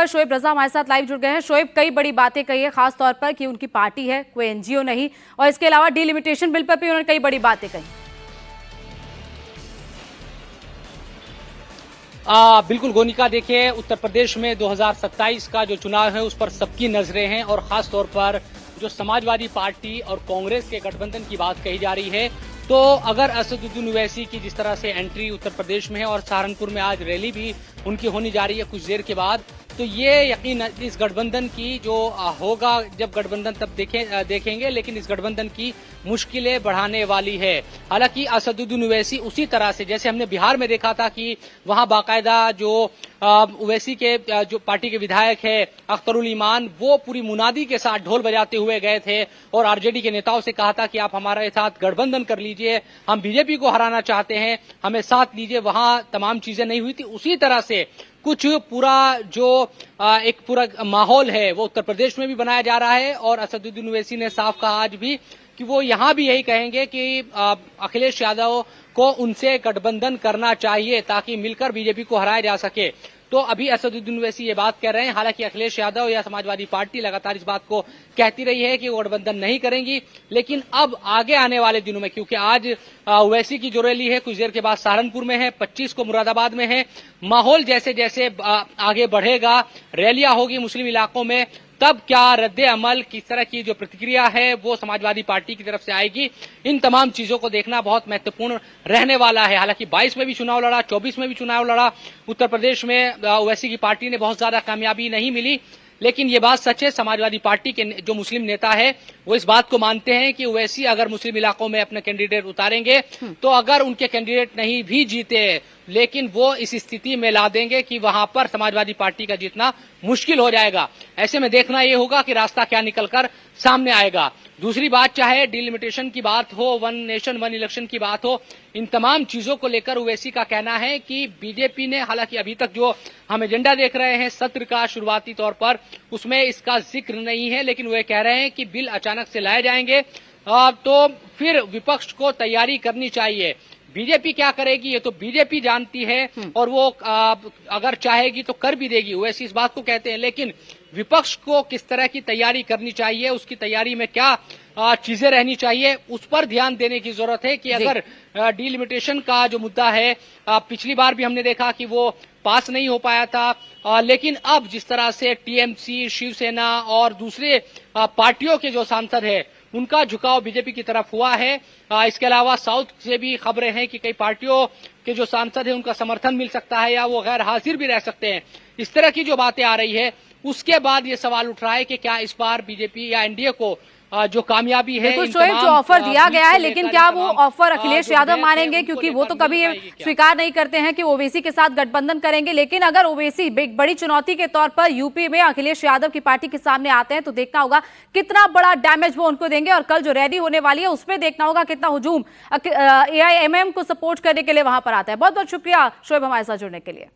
शोएब रजा हमारे साथ लाइव जुड़ गए हैं। शोएब, कई बड़ी बातें कही है, खास तौर पर कि उनकी पार्टी है, कोई एनजीओ नहीं, और इसके अलावा डिलिमिटेशन बिल पर भी उन्होंने कई बड़ी बातें कही। बिल्कुल गोनिका, देखिए उत्तर प्रदेश में 2027 का जो चुनाव है उस पर सबकी नजरें हैं और खास तौर पर जो समाजवादी पार्टी और कांग्रेस के गठबंधन की बात कही जा रही है। तो अगर असदुद्दीन ओवैसी की जिस तरह से एंट्री उत्तर प्रदेश में है और सहारनपुर में आज रैली भी उनकी होने जा रही है कुछ देर के बाद, तो ये यकीन इस गठबंधन की जो होगा, जब गठबंधन तब देखेंगे, लेकिन इस गठबंधन की मुश्किलें बढ़ाने वाली है। हालांकि असदुद्दीन ओवैसी उसी तरह से जैसे हमने बिहार में देखा था कि वहां बाकायदा जो ओवैसी के जो पार्टी के विधायक है अख्तरुल ईमान, वो पूरी मुनादी के साथ ढोल बजाते हुए गए थे और आरजेडी के नेताओं से कहा था कि आप हमारे साथ गठबंधन कर लीजिए, हम बीजेपी को हराना चाहते हैं, हमें साथ लीजिए। वहां तमाम चीजें नहीं हुई थी। उसी तरह से कुछ पूरा जो एक पूरा माहौल है वो उत्तर प्रदेश में भी बनाया जा रहा है और असदुद्दीन ओवैसी ने साफ कहा आज भी कि वो यहां भी यही कहेंगे कि अखिलेश यादव को उनसे गठबंधन करना चाहिए ताकि मिलकर बीजेपी को हराया जा सके। तो अभी असदुद्दीन ओवैसी ये बात कह रहे हैं। हालांकि अखिलेश यादव या समाजवादी पार्टी लगातार इस बात को कहती रही है कि वो गठबंधन नहीं करेंगी, लेकिन अब आगे आने वाले दिनों में, क्योंकि आज ओवैसी की जो रैली है कुछ देर के बाद सहारनपुर में है, 25 को मुरादाबाद में है, माहौल जैसे जैसे आगे बढ़ेगा, रैलियां होगी मुस्लिम इलाकों में, तब क्या रद्दे अमल, किस तरह की जो प्रतिक्रिया है वो समाजवादी पार्टी की तरफ से आएगी, इन तमाम चीजों को देखना बहुत महत्वपूर्ण रहने वाला है। हालांकि 22 में भी चुनाव लड़ा, 24 में भी चुनाव लड़ा, उत्तर प्रदेश में ओवैसी की पार्टी ने बहुत ज्यादा कामयाबी नहीं मिली, लेकिन ये बात सच है, समाजवादी पार्टी के जो मुस्लिम नेता है वो इस बात को मानते हैं कि ओवैसी अगर मुस्लिम इलाकों में अपने कैंडिडेट उतारेंगे तो अगर उनके कैंडिडेट नहीं भी जीते, लेकिन वो इस स्थिति में ला देंगे कि वहां पर समाजवादी पार्टी का जीतना मुश्किल हो जाएगा। ऐसे में देखना ये होगा कि रास्ता क्या निकलकर सामने आएगा। दूसरी बात, चाहे डिलिमिटेशन की बात हो, वन नेशन वन इलेक्शन की बात हो, इन तमाम चीजों को लेकर ओवैसी का कहना है कि बीजेपी ने, हालांकि अभी तक जो हम एजेंडा देख रहे हैं सत्र का शुरुआती तौर पर, उसमें इसका जिक्र नहीं है, लेकिन वे कह रहे हैं कि बिल अचानक से लाए जाएंगे तो फिर विपक्ष को तैयारी करनी चाहिए। बीजेपी क्या करेगी ये तो बीजेपी जानती है और वो अगर चाहेगी तो कर भी देगी, वैसे इस बात को कहते हैं, लेकिन विपक्ष को किस तरह की तैयारी करनी चाहिए, उसकी तैयारी में क्या चीजें रहनी चाहिए, उस पर ध्यान देने की जरूरत है। कि अगर डिलिमिटेशन का जो मुद्दा है, पिछली बार भी हमने देखा कि वो पास नहीं हो पाया था, लेकिन अब जिस तरह से टीएमसी, शिवसेना और दूसरे पार्टियों के जो सांसद है उनका झुकाव बीजेपी की तरफ हुआ है। इसके अलावा साउथ से भी खबरें हैं कि कई पार्टियों के जो सांसद हैं उनका समर्थन मिल सकता है या वो गैर हाजिर भी रह सकते हैं। इस तरह की जो बातें आ रही है, उसके बाद ये सवाल उठ रहा है कि क्या इस बार बीजेपी या एनडीए को जो कामयाबी है, शोएब, जो ऑफर दिया गया है, लेकिन क्या वो ऑफर अखिलेश यादव मानेंगे? क्योंकि वो तो कभी स्वीकार नहीं करते हैं कि ओवैसी के साथ गठबंधन करेंगे, लेकिन अगर ओवैसी बड़ी चुनौती के तौर पर यूपी में अखिलेश यादव की पार्टी के सामने आते हैं तो देखना होगा कितना बड़ा डैमेज वो उनको देंगे। और कल जो रैली होने वाली है उसमें देखना होगा कितना हुजूम एआईएमएम को सपोर्ट करने के लिए वहां पर आता है। बहुत बहुत शुक्रिया शोएब हमारे साथ जुड़ने के लिए।